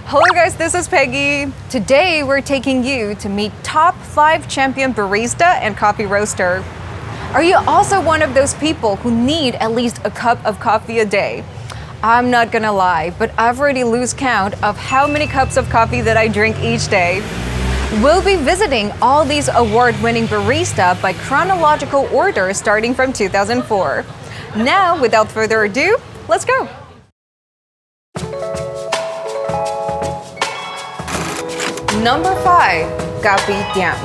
Hello guys, this is Peggy. Today we're taking you to meet top 5 champion barista and coffee roaster. Are you also one of those people who need at least a cup of coffee a day? I'm not gonna lie, but I've already lost count of how many cups of coffee that I drink each day. We'll be visiting all these award-winning barista by chronological order starting from 2004. Now, without further ado, let's go. Number 5, Guppy Dump.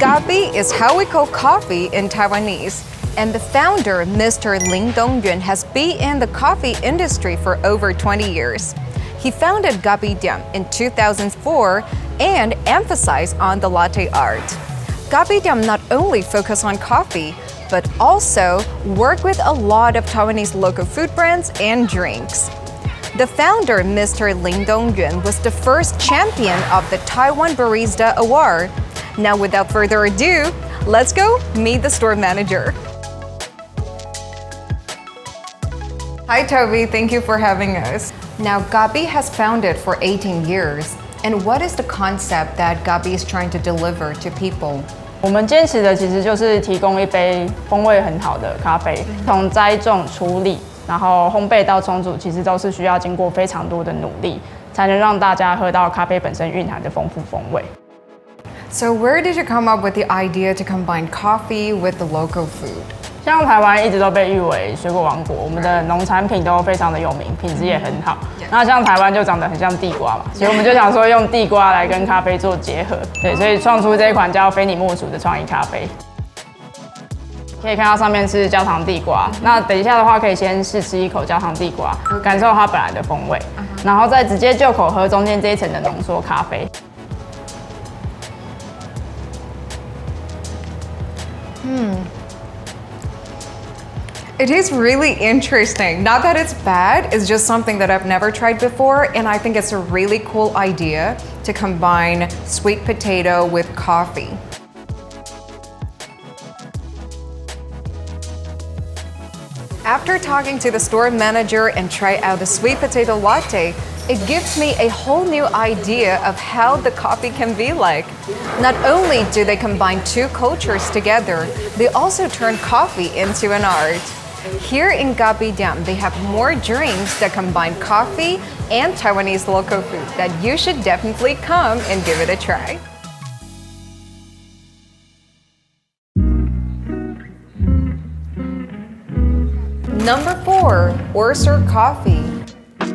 Guppy is how we call coffee in Taiwanese, and the founder, Mr. Lin Dongyuan, has been in the coffee industry for over 20 years. He founded Guppy Dump in 2004 and emphasized on the latte art. Guppy Dump not only focus on coffee, but also work with a lot of Taiwanese local food brands and drinks. The founder, Mr. Lin Dongyuan, was the first champion of the Taiwan Barista Award. Now, without further ado, let's go meet the store manager. Hi, Toby. Thank you for having us. Now, Guppy has founded for 18 years. And what is the concept that Guppy is trying to deliver to people? 我们坚持的其实就是提供一杯风味很好的咖啡，从栽种、处理，然后烘焙到冲煮，其实都是需要经过非常多的努力，才能让大家喝到咖啡本身蕴含的丰富风味。So where did you come up with the idea to combine coffee with the local food? 像台湾一直都被誉为水果王国，我们的农产品都非常的有名，品质也很好。那像台湾就长得很像地瓜嘛，所以我们就想说用地瓜来跟咖啡做结合，对，所以创出这一款叫非你莫属的创意咖啡。可以看到上面是焦糖地瓜，那等一下的话可以先试吃一口焦糖地瓜，感受它本来的风味，然后再直接就口喝中间这一层的浓缩咖啡。It is really interesting. Not that it's bad, it's just something that I've never tried before, and I think it's a really cool idea to combine sweet potato with coffee. After talking to the store manager and try out the sweet potato latte, it gives me a whole new idea of how the coffee can be like. Not only do they combine two cultures together, they also turn coffee into an art. Here in Guppy Dump, they have more drinks that combine coffee and Taiwanese local food that you should definitely come and give it a try. Number 4, Orser Coffee.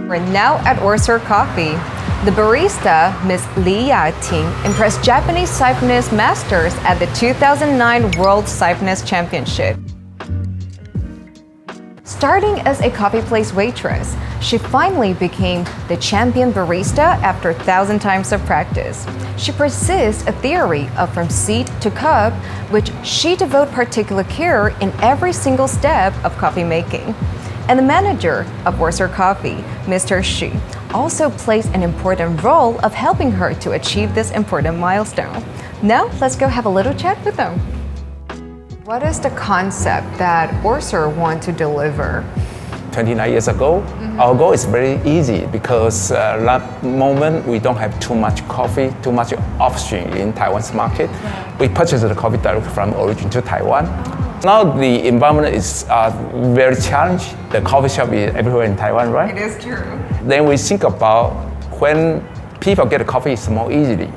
We're now at Orser Coffee. The barista, Ms. Li Yating, impressed Japanese siphonist masters at the 2009 World Siphonist Championship. Starting as a coffee place waitress, she finally became the champion barista after 1,000 times of practice. She persists a theory of from seed to cup, which she devotes particular care in every single step of coffee making. And the manager of Orser Coffee, Mr. Xu, also plays an important role of helping her to achieve this important milestone. Now, let's go have a little chat with them. What is the concept that Orser want to deliver? 29 years ago, our goal is very easy because that moment we don't have too much coffee, too much option in Taiwan's market. We purchase the coffee directly from origin to Taiwan. Now the environment is very challenged. The coffee shop is everywhere in Taiwan, right? It is true. Then we think about when people get coffee, it's more easily.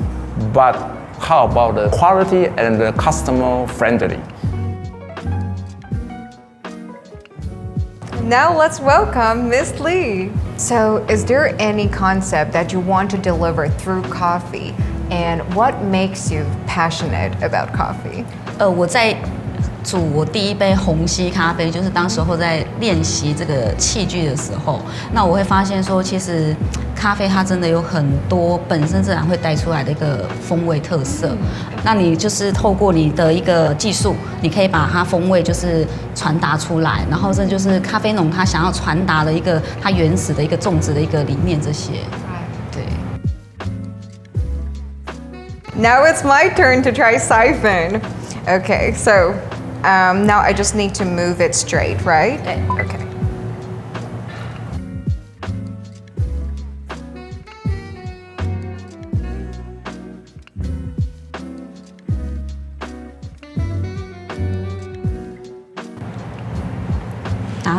But how about the quality and the customer friendly? Now let's welcome Miss Lee. So, is there any concept that you want to deliver through coffee? And what makes you passionate about coffee? 我在煮我第一杯虹吸咖啡，就是当时候在练习这个器具的时候，那我会发现说，其实咖啡它真的有很多本身自然会带出来的一个风味特色。那你就是透过你的一个技术，你可以把它风味就是传达出来，然后这就是咖啡农他想要传达的一个他原始的一个种植的一个理念这些。对。Now it's my turn to try siphon. Okay, so now I just need to move it straight, right? Okay.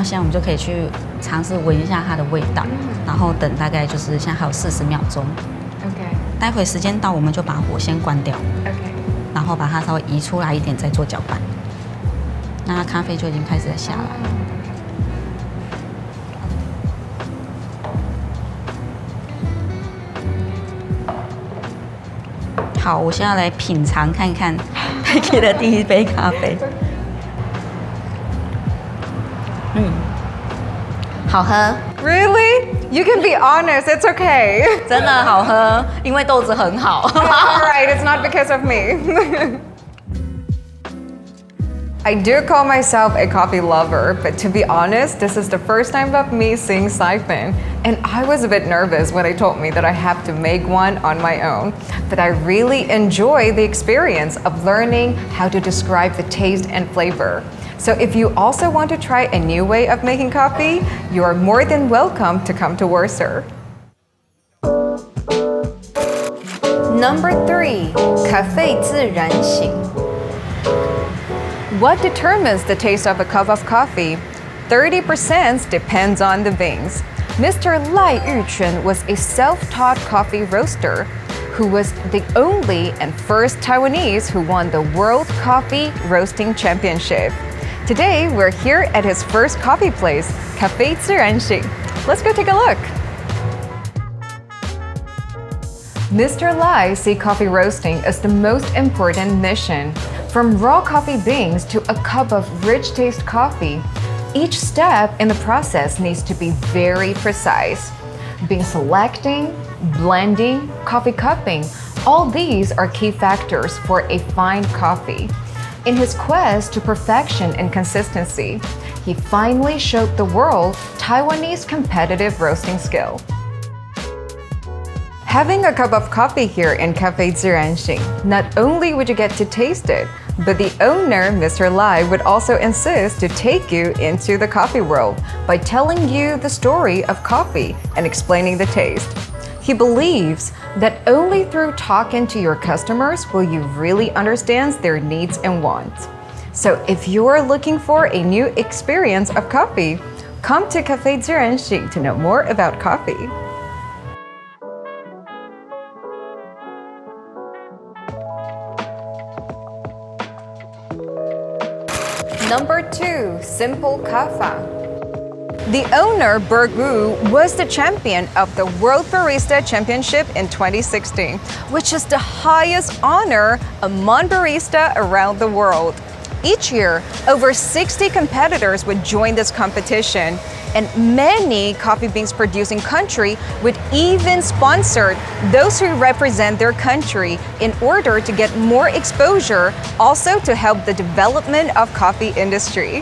现在我们就可以去尝试闻一下它的味道，然后等大概就是现在还有40秒钟。OK。待会时间到，我们就把火先关掉。OK。然后把它稍微移出来一点，再做搅拌。那咖啡就已经开始在下来了。好，我现在来品尝看看 Peggy 的第一杯咖啡。好喝。Really? You can be honest. It's okay. 真的好喝，因为豆子很好。All right, it's not because of me. I do call myself a coffee lover, but to be honest, this is the first time of me seeing siphon, and I was a bit nervous when they told me that I have to make one on my own. But I really enjoy the experience of learning how to describe the taste and flavor. So if you also want to try a new way of making coffee, you are more than welcome to come to Warsaw. Number 3, 咖啡自然醒. What determines the taste of a cup of coffee? 30% depends on the beans. Mr. Lai Yuquan was a self-taught coffee roaster who was the only and first Taiwanese who won the World Coffee Roasting Championship. Today, we're here at his first coffee place, Café Serengeti. Let's go take a look. Mr. Lai sees coffee roasting as the most important mission. From raw coffee beans to a cup of rich taste coffee, each step in the process needs to be very precise. Bean selecting, blending, coffee cupping, all these are key factors for a fine coffee. In his quest to perfection and consistency, he finally showed the world Taiwanese competitive roasting skill. Having a cup of coffee here in Café Serengeti, not only would you get to taste it, but the owner, Mr. Lai, would also insist to take you into the coffee world by telling you the story of coffee and explaining the taste. He believes that only through talking to your customers will you really understand their needs and wants. So if you're looking for a new experience of coffee, come to Café Serengeti to know more about coffee. Number 2, Simple Kaffa. The owner, Berg Wu, was the champion of the World Barista Championship in 2016, which is the highest honor among baristas around the world. Each year, over 60 competitors would join this competition, and many coffee beans producing countries would even sponsor those who represent their country in order to get more exposure, also to help the development of coffee industry.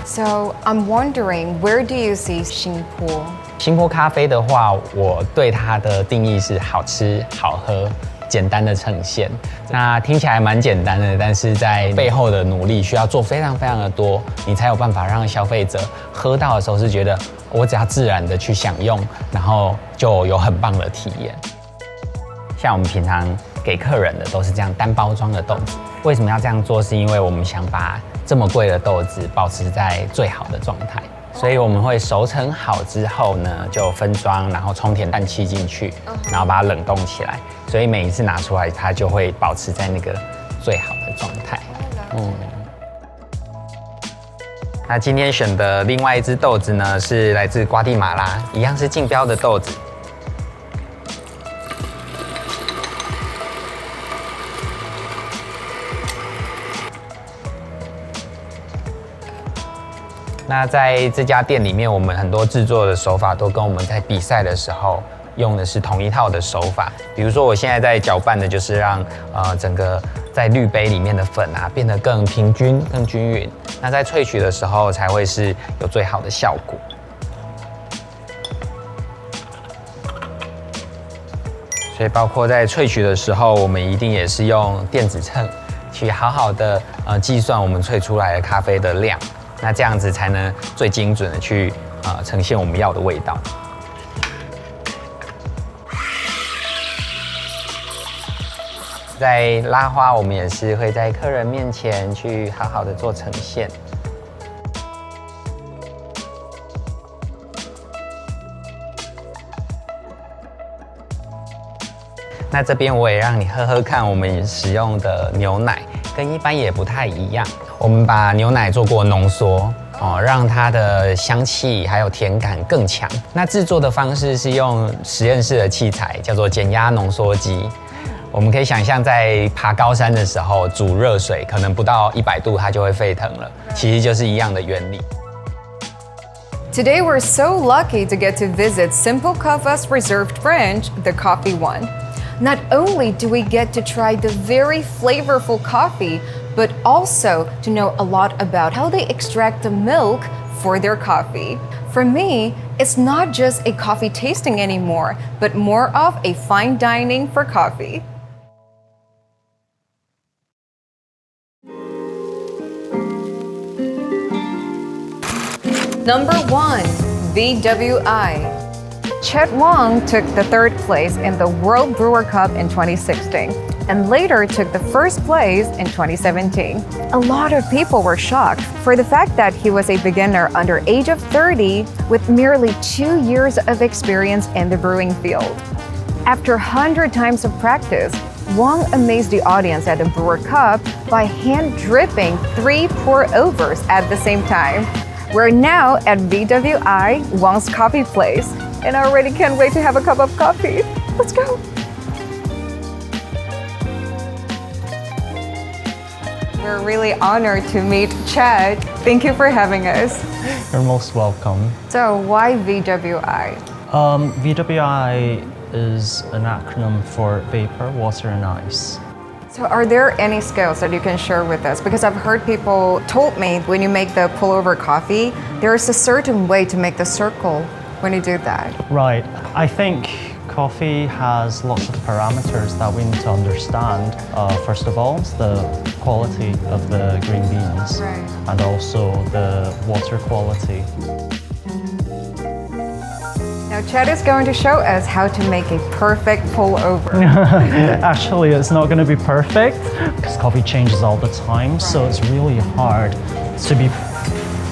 So I'm wondering, where do you see 新坡？新坡咖啡的话，我对它的定义是好吃、好喝、简单的呈现。那听起来蛮简单的，但是在背后的努力需要做非常非常的多，你才有办法让消费者喝到的时候是觉得我只要自然的去享用，然后就有很棒的体验。像我们平常给客人的都是这样单包装的豆子，为什么要这样做？是因为我们想把这么贵的豆子保持在最好的状态，所以我们会熟成好之后呢，就分装，然后充填氮气进去，然后把它冷冻起来，所以每一次拿出来，它就会保持在那个最好的状态。那今天选的另外一支豆子呢，是来自瓜地马拉，一样是竞标的豆子。那在这家店里面，我们很多制作的手法都跟我们在比赛的时候用的是同一套的手法。比如说，我现在在搅拌的就是让整个在滤杯里面的粉啊变得更平均、更均匀。那在萃取的时候才会是有最好的效果。所以包括在萃取的时候，我们一定也是用电子秤去好好的计算我们萃出来的咖啡的量。那这样子才能最精准的去呈现我们要的味道。在拉花，我们也是会在客人面前去好好的做呈现。那这边我也让你喝喝看，我们使用的牛奶跟一般也不太一样。我们把牛奶做过浓缩，让它的香气还有甜感更强。那制作的方式是用实验室的器材，叫做减压浓缩机。我们可以想象，在爬高山的时候煮热水，可能不到100度它就会沸腾了，其实就是一样的原理。Today we're so lucky to get to visit Simple Coffee's reserved branch, the Coffee One. Not only do we get to try the very flavorful coffee, but also to know a lot about how they extract the milk for their coffee. For me, it's not just a coffee tasting anymore, but more of a fine dining for coffee. Number 1, BWI. Chet Wong took the 3rd place in the World Brewer Cup in 2016 and later took the 1st place in 2017. A lot of people were shocked for the fact that he was a beginner under age of 30 with merely 2 years of experience in the brewing field. After 100 times of practice, Wong amazed the audience at the Brewer Cup by hand dripping 3 pour-overs at the same time. We're now at BWI, Wong's coffee place, and I already can't wait to have a cup of coffee. Let's go. We're really honored to meet Chad. Thank you for having us. You're most welcome. So why BWI? BWI is an acronym for vapor, water, and ice. So are there any skills that you can share with us? Because I've heard people told me when you make the pullover coffee, there's a certain way to make the circle when you do that. Right. I think coffee has lots of parameters that we need to understand. First of all, it's the quality of the green beans, Right. and also the water quality. Now Chad is going to show us how to make a perfect pullover. Actually, it's not going to be perfect because coffee changes all the time, so it's really hard to be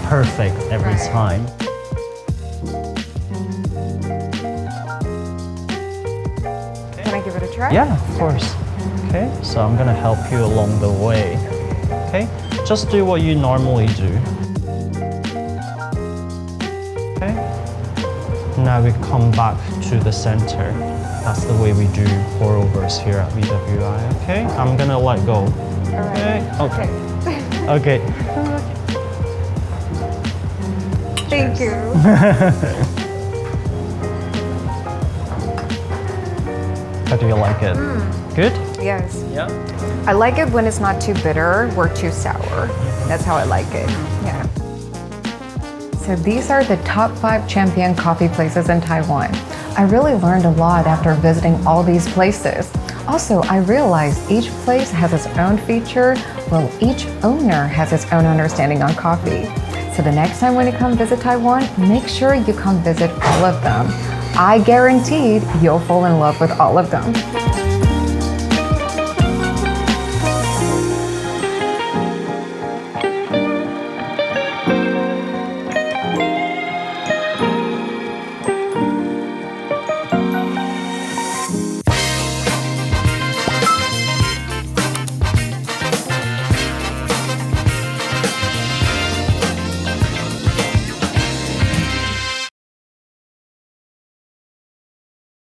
perfect every Right. time. Can I give it a try? Yeah, of course. Okay, so I'm gonna help you along the way. Okay, just do what you normally do. Okay, now we come back to the center. That's the way we do pour overs here at BWI. Okay, I'm gonna let go. All right. Okay. Okay. Thank you. How do you like it? Good? Yes. Yeah. I like it when it's not too bitter or too sour. That's how I like it. Yeah. So these are the top 5 champion coffee places in Taiwan. I really learned a lot after visiting all these places. Also, I realized each place has its own feature, while each owner has its own understanding on coffee. So the next time when you come visit Taiwan, make sure you come visit all of them. I guaranteed you'll fall in love with all of them.